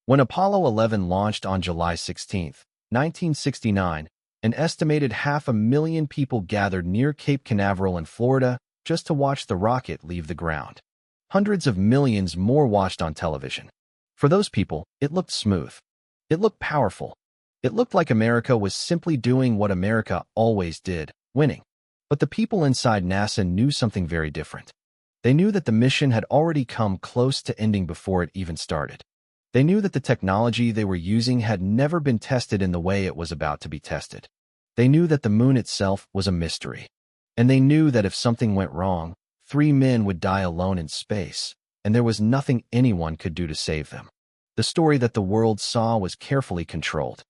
When Apollo 11 launched on July 16, 1969, an estimated 500,000 people gathered near Cape Canaveral in Florida just to watch the rocket leave the ground. Hundreds of millions more watched on television. For those people, it looked smooth. It looked powerful. It looked like America was simply doing what America always did, winning. But the people inside NASA knew something very different. They knew that the mission had already come close to ending before it even started. They knew that the technology they were using had never been tested in the way it was about to be tested. They knew that the moon itself was a mystery. And they knew that if something went wrong, 3 men would die alone in space, and there was nothing anyone could do to save them. The story that the world saw was carefully controlled.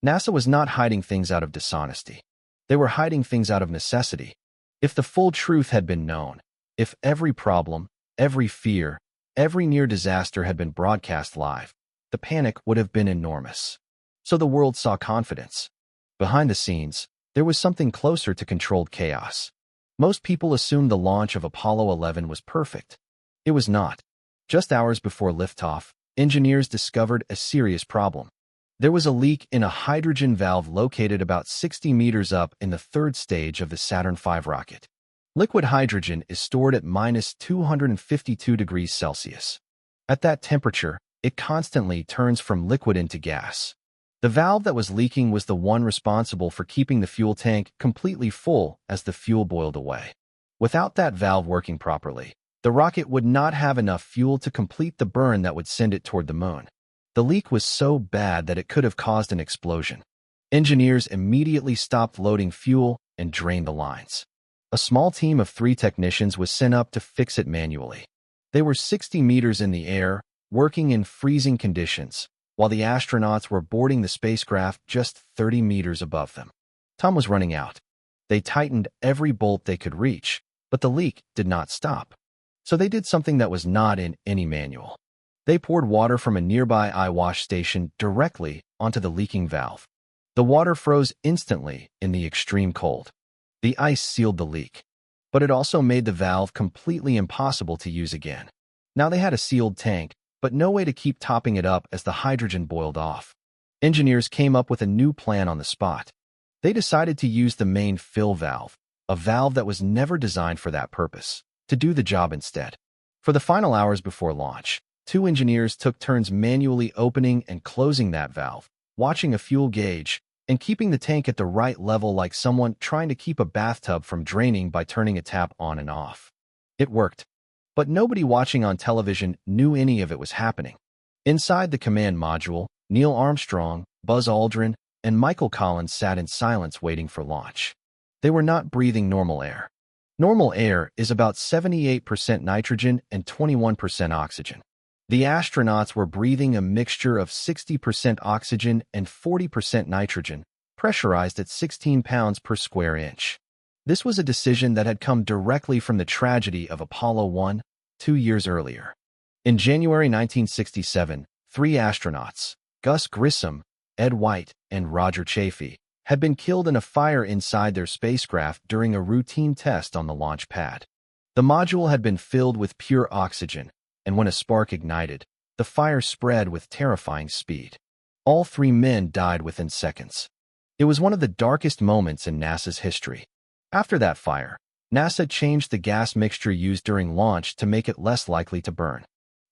NASA was not hiding things out of dishonesty. They were hiding things out of necessity. If the full truth had been known, if every problem, every fear, every near disaster had been broadcast live, the panic would have been enormous. So the world saw confidence. Behind the scenes, there was something closer to controlled chaos. Most people assumed the launch of Apollo 11 was perfect. It was not. Just hours before liftoff, engineers discovered a serious problem. There was a leak in a hydrogen valve located about 60 meters up in the third stage of the Saturn V rocket. Liquid hydrogen is stored at -252 degrees Celsius. At that temperature, it constantly turns from liquid into gas. The valve that was leaking was the one responsible for keeping the fuel tank completely full as the fuel boiled away. Without that valve working properly, the rocket would not have enough fuel to complete the burn that would send it toward the moon. The leak was so bad that it could have caused an explosion. Engineers immediately stopped loading fuel and drained the lines. A small team of 3 technicians was sent up to fix it manually. They were 60 meters in the air, working in freezing conditions, while the astronauts were boarding the spacecraft just 30 meters above them. Time was running out. They tightened every bolt they could reach, but the leak did not stop. So they did something that was not in any manual. They poured water from a nearby eye wash station directly onto the leaking valve. The water froze instantly in the extreme cold. The ice sealed the leak, but it also made the valve completely impossible to use again. Now they had a sealed tank, but no way to keep topping it up as the hydrogen boiled off. Engineers came up with a new plan on the spot. They decided to use the main fill valve, a valve that was never designed for that purpose, to do the job instead. For the final hours before launch, 2 engineers took turns manually opening and closing that valve, watching a fuel gauge, and keeping the tank at the right level like someone trying to keep a bathtub from draining by turning a tap on and off. It worked. But nobody watching on television knew any of it was happening. Inside the command module, Neil Armstrong, Buzz Aldrin, and Michael Collins sat in silence waiting for launch. They were not breathing normal air. Normal air is about 78% nitrogen and 21% oxygen. The astronauts were breathing a mixture of 60% oxygen and 40% nitrogen, pressurized at 16 pounds per square inch. This was a decision that had come directly from the tragedy of Apollo 1, 2 years earlier. In January 1967, 3 astronauts, Gus Grissom, Ed White, and Roger Chaffee, had been killed in a fire inside their spacecraft during a routine test on the launch pad. The module had been filled with pure oxygen, and when a spark ignited, the fire spread with terrifying speed. All 3 men died within seconds. It was one of the darkest moments in NASA's history. After that fire, NASA changed the gas mixture used during launch to make it less likely to burn.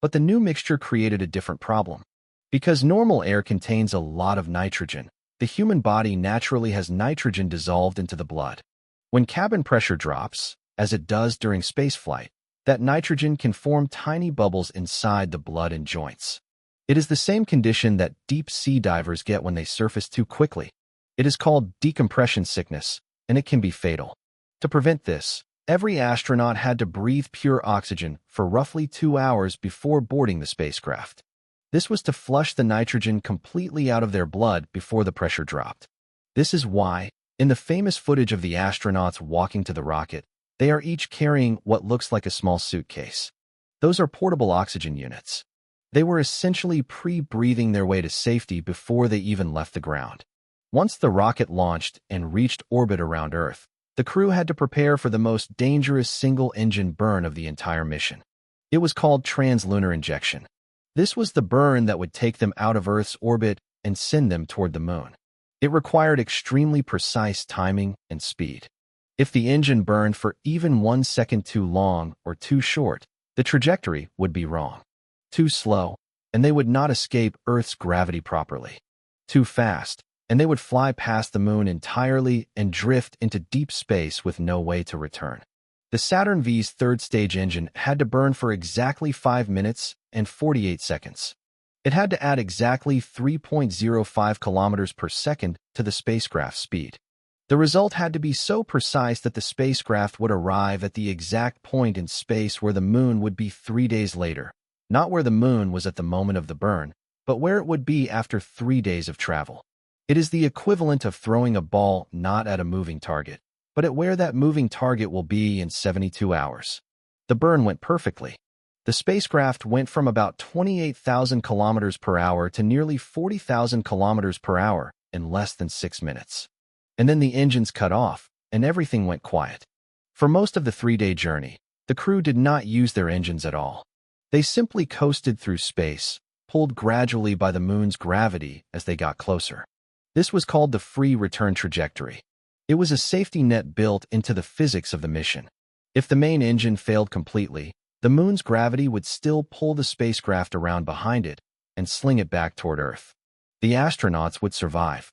But the new mixture created a different problem. Because normal air contains a lot of nitrogen, the human body naturally has nitrogen dissolved into the blood. When cabin pressure drops, as it does during spaceflight, that nitrogen can form tiny bubbles inside the blood and joints. It is the same condition that deep-sea divers get when they surface too quickly. It is called decompression sickness, and it can be fatal. To prevent this, every astronaut had to breathe pure oxygen for roughly 2 hours before boarding the spacecraft. This was to flush the nitrogen completely out of their blood before the pressure dropped. This is why, in the famous footage of the astronauts walking to the rocket, they are each carrying what looks like a small suitcase. Those are portable oxygen units. They were essentially pre-breathing their way to safety before they even left the ground. Once the rocket launched and reached orbit around Earth, the crew had to prepare for the most dangerous single-engine burn of the entire mission. It was called translunar injection. This was the burn that would take them out of Earth's orbit and send them toward the moon. It required extremely precise timing and speed. If the engine burned for even 1 second too long or too short, the trajectory would be wrong. Too slow, and they would not escape Earth's gravity properly. Too fast, and they would fly past the moon entirely and drift into deep space with no way to return. The Saturn V's third-stage engine had to burn for exactly 5 minutes and 48 seconds. It had to add exactly 3.05 kilometers per second to the spacecraft's speed. The result had to be so precise that the spacecraft would arrive at the exact point in space where the moon would be 3 days later, not where the moon was at the moment of the burn, but where it would be after 3 days of travel. It is the equivalent of throwing a ball not at a moving target, but at where that moving target will be in 72 hours. The burn went perfectly. The spacecraft went from about 28,000 kilometers per hour to nearly 40,000 kilometers per hour in less than 6 minutes. And then the engines cut off, and everything went quiet. For most of the 3-day journey, the crew did not use their engines at all. They simply coasted through space, pulled gradually by the moon's gravity as they got closer. This was called the free return trajectory. It was a safety net built into the physics of the mission. If the main engine failed completely, the moon's gravity would still pull the spacecraft around behind it and sling it back toward Earth. The astronauts would survive.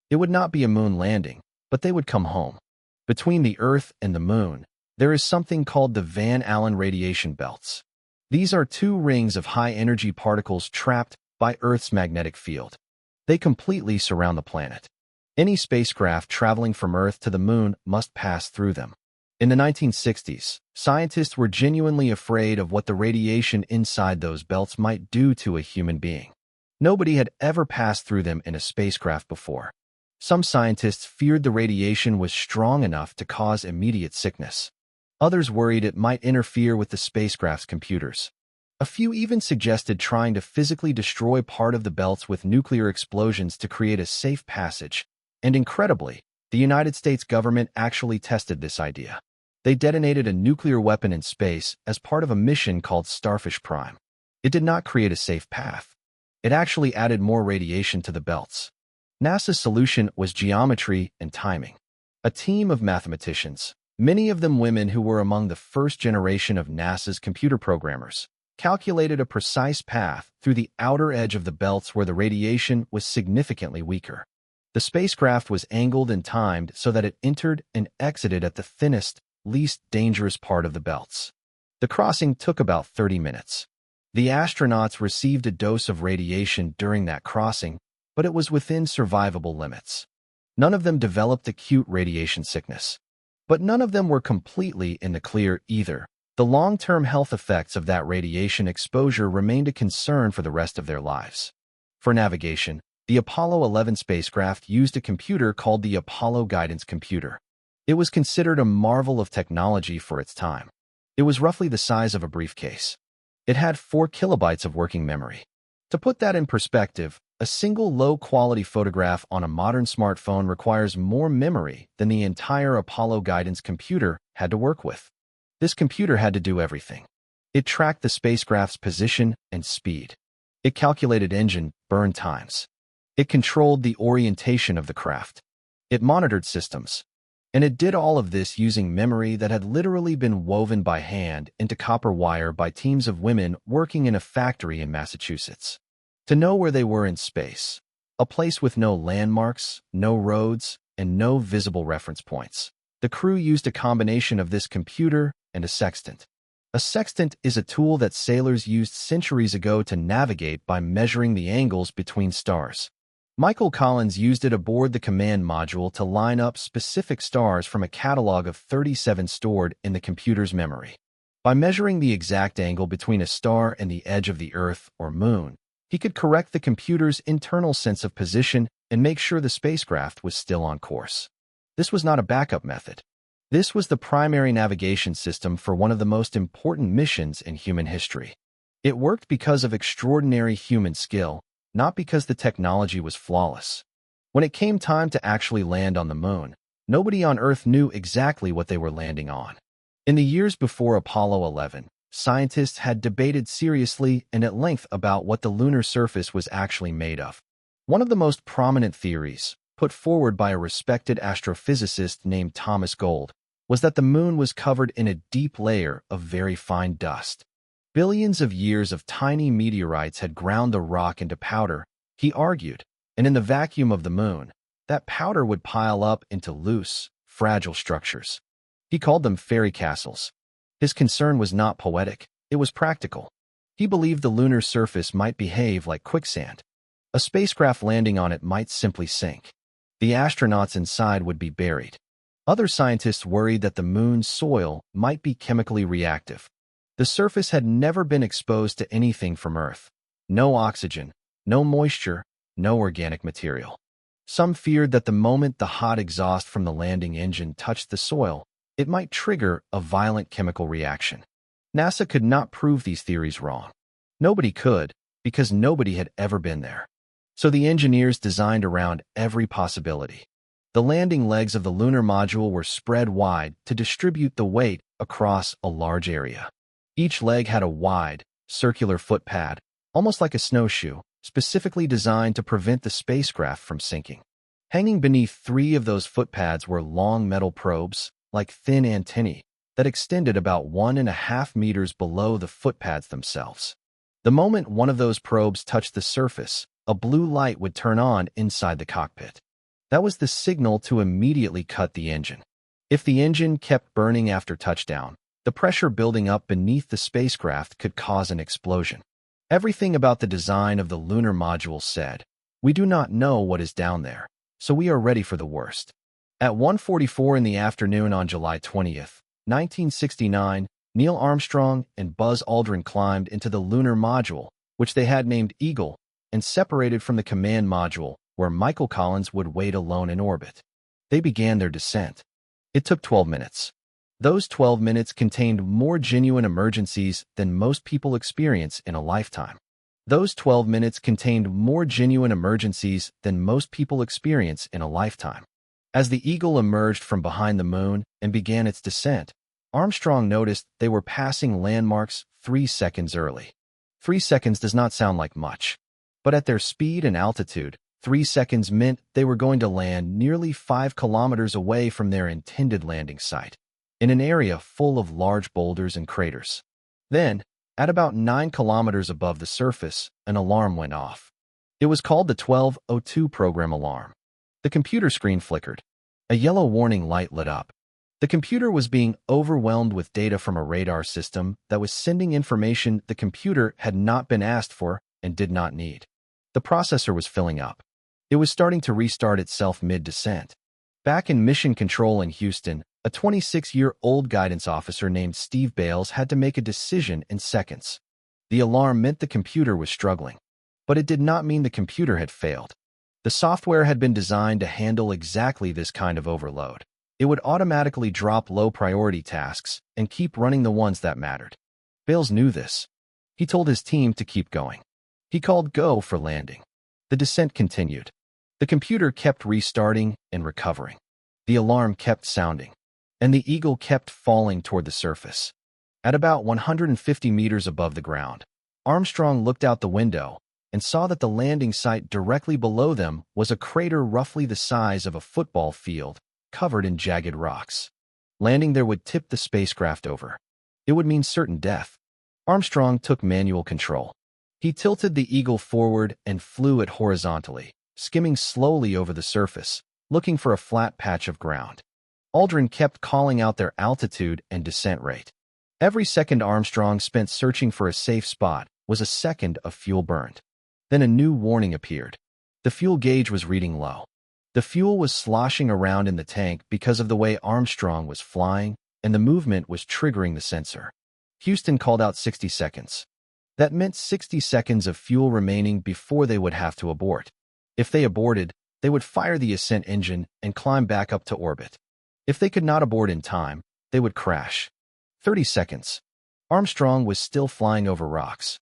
It would not be a moon landing, but they would come home. Between the Earth and the moon, there is something called the Van Allen radiation belts. These are 2 rings of high-energy particles trapped by Earth's magnetic field. They completely surround the planet. Any spacecraft traveling from Earth to the moon must pass through them. In the 1960s, scientists were genuinely afraid of what the radiation inside those belts might do to a human being. Nobody had ever passed through them in a spacecraft before. Some scientists feared the radiation was strong enough to cause immediate sickness. Others worried it might interfere with the spacecraft's computers. A few even suggested trying to physically destroy part of the belts with nuclear explosions to create a safe passage. And incredibly, the United States government actually tested this idea. They detonated a nuclear weapon in space as part of a mission called Starfish Prime. It did not create a safe path. It actually added more radiation to the belts. NASA's solution was geometry and timing. A team of mathematicians, many of them women who were among the first generation of NASA's computer programmers, calculated a precise path through the outer edge of the belts where the radiation was significantly weaker. The spacecraft was angled and timed so that it entered and exited at the thinnest, least dangerous part of the belts. The crossing took about 30 minutes. The astronauts received a dose of radiation during that crossing, but it was within survivable limits. None of them developed acute radiation sickness. But none of them were completely in the clear either. The long-term health effects of that radiation exposure remained a concern for the rest of their lives. For navigation, the Apollo 11 spacecraft used a computer called the Apollo Guidance Computer. It was considered a marvel of technology for its time. It was roughly the size of a briefcase. It had 4 kilobytes of working memory. To put that in perspective, a single low-quality photograph on a modern smartphone requires more memory than the entire Apollo Guidance Computer had to work with. This computer had to do everything. It tracked the spacecraft's position and speed. It calculated engine burn times. It controlled the orientation of the craft. It monitored systems. And it did all of this using memory that had literally been woven by hand into copper wire by teams of women working in a factory in Massachusetts. To know where they were in space, a place with no landmarks, no roads, and no visible reference points, the crew used a combination of this computer and a sextant. A sextant is a tool that sailors used centuries ago to navigate by measuring the angles between stars. Michael Collins used it aboard the command module to line up specific stars from a catalog of 37 stored in the computer's memory. By measuring the exact angle between a star and the edge of the Earth or Moon, he could correct the computer's internal sense of position and make sure the spacecraft was still on course. This was not a backup method. This was the primary navigation system for one of the most important missions in human history. It worked because of extraordinary human skill, not because the technology was flawless. When it came time to actually land on the moon, nobody on Earth knew exactly what they were landing on. In the years before Apollo 11, Scientists had debated seriously and at length about what the lunar surface was actually made of. One of the most prominent theories, put forward by a respected astrophysicist named Thomas Gold, was that the moon was covered in a deep layer of very fine dust. Billions of years of tiny meteorites had ground the rock into powder, he argued, and in the vacuum of the moon, that powder would pile up into loose, fragile structures. He called them fairy castles. His concern was not poetic, it was practical. He believed the lunar surface might behave like quicksand. A spacecraft landing on it might simply sink. The astronauts inside would be buried. Other scientists worried that the moon's soil might be chemically reactive. The surface had never been exposed to anything from Earth. No oxygen, no moisture, no organic material. Some feared that the moment the hot exhaust from the landing engine touched the soil, it might trigger a violent chemical reaction. NASA could not prove these theories wrong. Nobody could, because nobody had ever been there. So the engineers designed around every possibility. The landing legs of the lunar module were spread wide to distribute the weight across a large area. Each leg had a wide, circular footpad, almost like a snowshoe, specifically designed to prevent the spacecraft from sinking. Hanging beneath 3 of those footpads were long metal probes, like thin antennae, that extended about 1.5 meters below the footpads themselves. The moment one of those probes touched the surface, a blue light would turn on inside the cockpit. That was the signal to immediately cut the engine. If the engine kept burning after touchdown, the pressure building up beneath the spacecraft could cause an explosion. Everything about the design of the lunar module said, "We do not know what is down there, so we are ready for the worst." At 1:44 in the afternoon on July 20th, 1969, Neil Armstrong and Buzz Aldrin climbed into the lunar module, which they had named Eagle, and separated from the command module, where Michael Collins would wait alone in orbit. They began their descent. It took 12 minutes. Those 12 minutes contained more genuine emergencies than most people experience in a lifetime. Those 12 minutes contained more genuine emergencies than most people experience in a lifetime. As the Eagle emerged from behind the moon and began its descent, Armstrong noticed they were passing landmarks 3 seconds early. 3 seconds does not sound like much, but at their speed and altitude, 3 seconds meant they were going to land nearly 5 kilometers away from their intended landing site, in an area full of large boulders and craters. Then, at about 9 kilometers above the surface, an alarm went off. It was called the 1202 program alarm. The computer screen flickered. A yellow warning light lit up. The computer was being overwhelmed with data from a radar system that was sending information the computer had not been asked for and did not need. The processor was filling up. It was starting to restart itself mid-descent. Back in Mission Control in Houston, a 26-year-old guidance officer named Steve Bales had to make a decision in seconds. The alarm meant the computer was struggling, but it did not mean the computer had failed. The software had been designed to handle exactly this kind of overload. It would automatically drop low-priority tasks and keep running the ones that mattered. Bales knew this. He told his team to keep going. He called go for landing. The descent continued. The computer kept restarting and recovering. The alarm kept sounding, and the Eagle kept falling toward the surface. At about 150 meters above the ground, Armstrong looked out the window and saw that the landing site directly below them was a crater roughly the size of a football field, covered in jagged rocks. Landing there would tip the spacecraft over. It would mean certain death. Armstrong took manual control. He tilted the Eagle forward and flew it horizontally, skimming slowly over the surface, looking for a flat patch of ground. Aldrin kept calling out their altitude and descent rate. Every second Armstrong spent searching for a safe spot was a second of fuel burned. Then a new warning appeared. The fuel gauge was reading low. The fuel was sloshing around in the tank because of the way Armstrong was flying, and the movement was triggering the sensor. Houston called out 60 seconds. That meant 60 seconds of fuel remaining before they would have to abort. If they aborted, they would fire the ascent engine and climb back up to orbit. If they could not abort in time, they would crash. 30 seconds. Armstrong was still flying over rocks.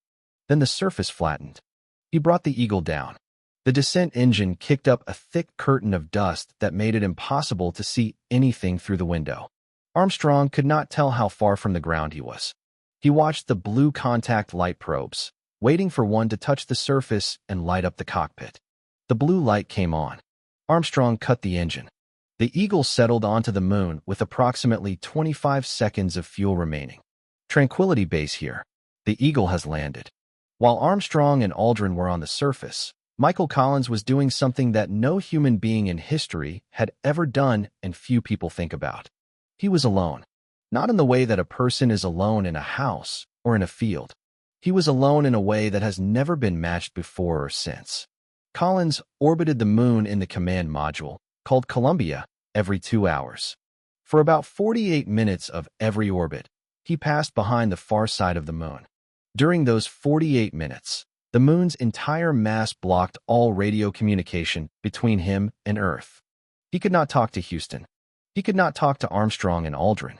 Then the surface flattened. He brought the Eagle down. The descent engine kicked up a thick curtain of dust that made it impossible to see anything through the window. Armstrong could not tell how far from the ground he was. He watched the blue contact light probes, waiting for one to touch the surface and light up the cockpit. The blue light came on. Armstrong cut the engine. The Eagle settled onto the moon with approximately 25 seconds of fuel remaining. Tranquility Base here. The Eagle has landed. While Armstrong and Aldrin were on the surface, Michael Collins was doing something that no human being in history had ever done and few people think about. He was alone. Not in the way that a person is alone in a house or in a field. He was alone in a way that has never been matched before or since. Collins orbited the moon in the command module, called Columbia, every 2 hours. For about 48 minutes of every orbit, he passed behind the far side of the moon. During those 48 minutes, the moon's entire mass blocked all radio communication between him and Earth. He could not talk to Houston. He could not talk to Armstrong and Aldrin.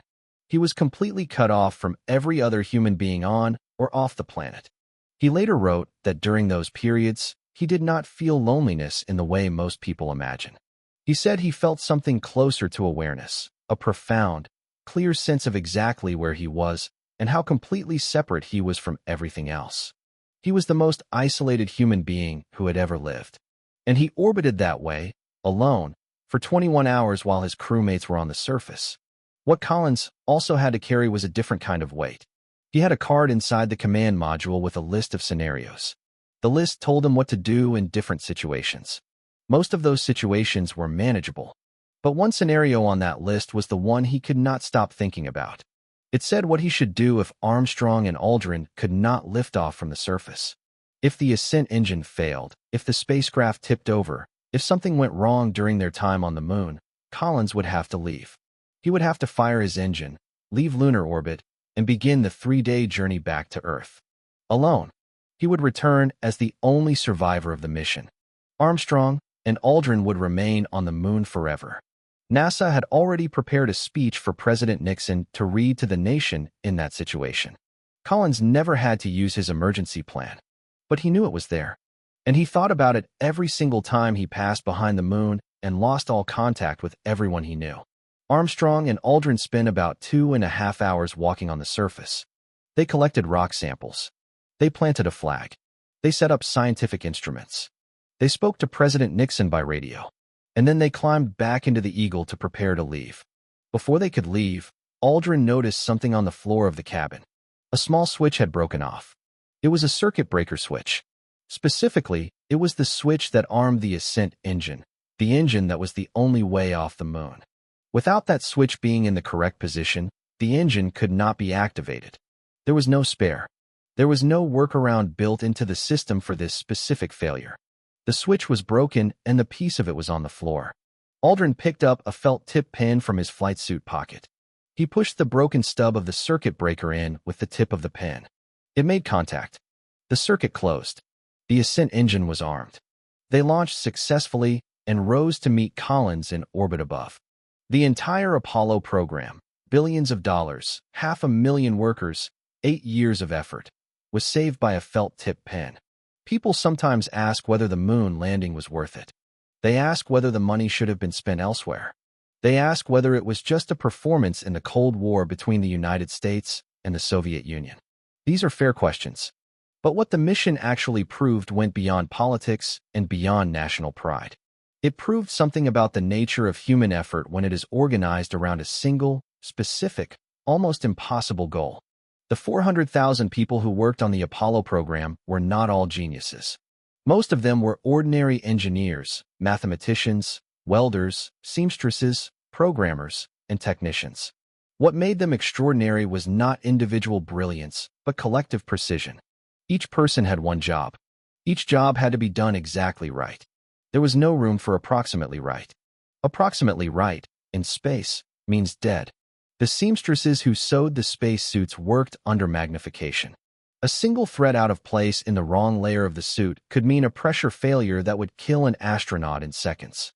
He was completely cut off from every other human being on or off the planet. He later wrote that during those periods, he did not feel loneliness in the way most people imagine. He said he felt something closer to awareness, a profound, clear sense of exactly where he was and how completely separate he was from everything else. He was the most isolated human being who had ever lived. And he orbited that way, alone, for 21 hours while his crewmates were on the surface. What Collins also had to carry was a different kind of weight. He had a card inside the command module with a list of scenarios. The list told him what to do in different situations. Most of those situations were manageable. But one scenario on that list was the one he could not stop thinking about. It said what he should do if Armstrong and Aldrin could not lift off from the surface. If the ascent engine failed, if the spacecraft tipped over, if something went wrong during their time on the moon, Collins would have to leave. He would have to fire his engine, leave lunar orbit, and begin the 3-day journey back to Earth. Alone. He would return as the only survivor of the mission. Armstrong and Aldrin would remain on the moon forever. NASA had already prepared a speech for President Nixon to read to the nation in that situation. Collins never had to use his emergency plan, but he knew it was there. And he thought about it every single time he passed behind the moon and lost all contact with everyone he knew. Armstrong and Aldrin spent about 2.5 hours walking on the surface. They collected rock samples. They planted a flag. They set up scientific instruments. They spoke to President Nixon by radio. And then they climbed back into the Eagle to prepare to leave. Before they could leave, Aldrin noticed something on the floor of the cabin. A small switch had broken off. It was a circuit breaker switch. Specifically, it was the switch that armed the ascent engine, the engine that was the only way off the moon. Without that switch being in the correct position, the engine could not be activated. There was no spare. There was no workaround built into the system for this specific failure. The switch was broken and the piece of it was on the floor. Aldrin picked up a felt-tip pen from his flight suit pocket. He pushed the broken stub of the circuit breaker in with the tip of the pen. It made contact. The circuit closed. The ascent engine was armed. They launched successfully and rose to meet Collins in orbit above. The entire Apollo program, billions of dollars, 500,000 workers, 8 years of effort, was saved by a felt-tip pen. People sometimes ask whether the moon landing was worth it. They ask whether the money should have been spent elsewhere. They ask whether it was just a performance in the Cold War between the United States and the Soviet Union. These are fair questions. But what the mission actually proved went beyond politics and beyond national pride. It proved something about the nature of human effort when it is organized around a single, specific, almost impossible goal. The 400,000 people who worked on the Apollo program were not all geniuses. Most of them were ordinary engineers, mathematicians, welders, seamstresses, programmers, and technicians. What made them extraordinary was not individual brilliance, but collective precision. Each person had one job. Each job had to be done exactly right. There was no room for approximately right. Approximately right, in space, means dead. The seamstresses who sewed the space suits worked under magnification. A single thread out of place in the wrong layer of the suit could mean a pressure failure that would kill an astronaut in seconds.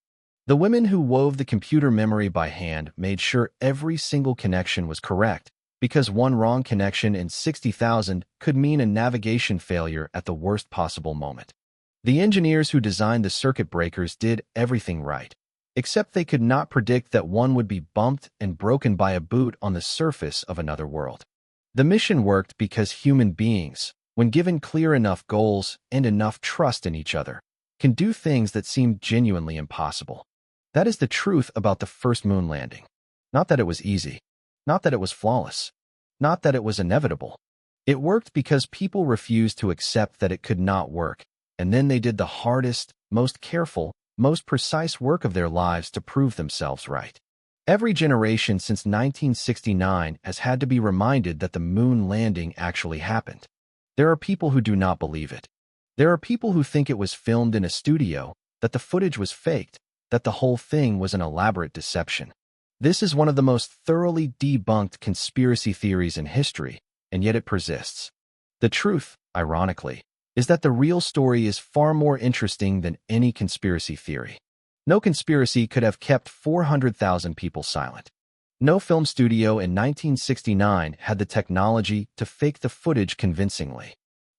The women who wove the computer memory by hand made sure every single connection was correct, because one wrong connection in 60,000 could mean a navigation failure at the worst possible moment. The engineers who designed the circuit breakers did everything right. Except they could not predict that one would be bumped and broken by a boot on the surface of another world. The mission worked because human beings, when given clear enough goals and enough trust in each other, can do things that seem genuinely impossible. That is the truth about the first moon landing. Not that it was easy, not that it was flawless, not that it was inevitable. It worked because people refused to accept that it could not work, and then they did the hardest, most careful, most precise work of their lives to prove themselves right. Every generation since 1969 has had to be reminded that the moon landing actually happened. There are people who do not believe it. There are people who think it was filmed in a studio, that the footage was faked, that the whole thing was an elaborate deception. This is one of the most thoroughly debunked conspiracy theories in history, and yet it persists. The truth, ironically, is that the real story is far more interesting than any conspiracy theory. No conspiracy could have kept 400,000 people silent. No film studio in 1969 had the technology to fake the footage convincingly.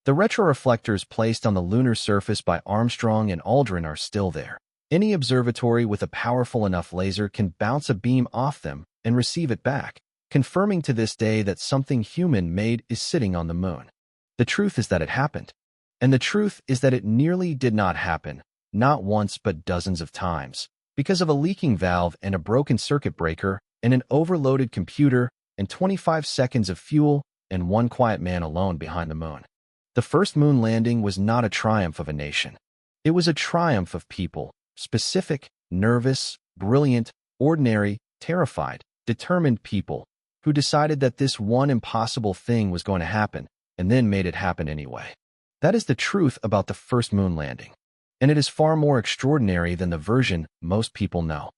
The retroreflectors placed on the lunar surface by Armstrong and Aldrin are still there. Any observatory with a powerful enough laser can bounce a beam off them and receive it back, confirming to this day that something human-made is sitting on the moon. The truth is that it happened. And the truth is that it nearly did not happen, not once but dozens of times, because of a leaking valve and a broken circuit breaker and an overloaded computer and 25 seconds of fuel and one quiet man alone behind the moon. The first moon landing was not a triumph of a nation. It was a triumph of people, specific, nervous, brilliant, ordinary, terrified, determined people, who decided that this one impossible thing was going to happen and then made it happen anyway. That is the truth about the first moon landing, and it is far more extraordinary than the version most people know.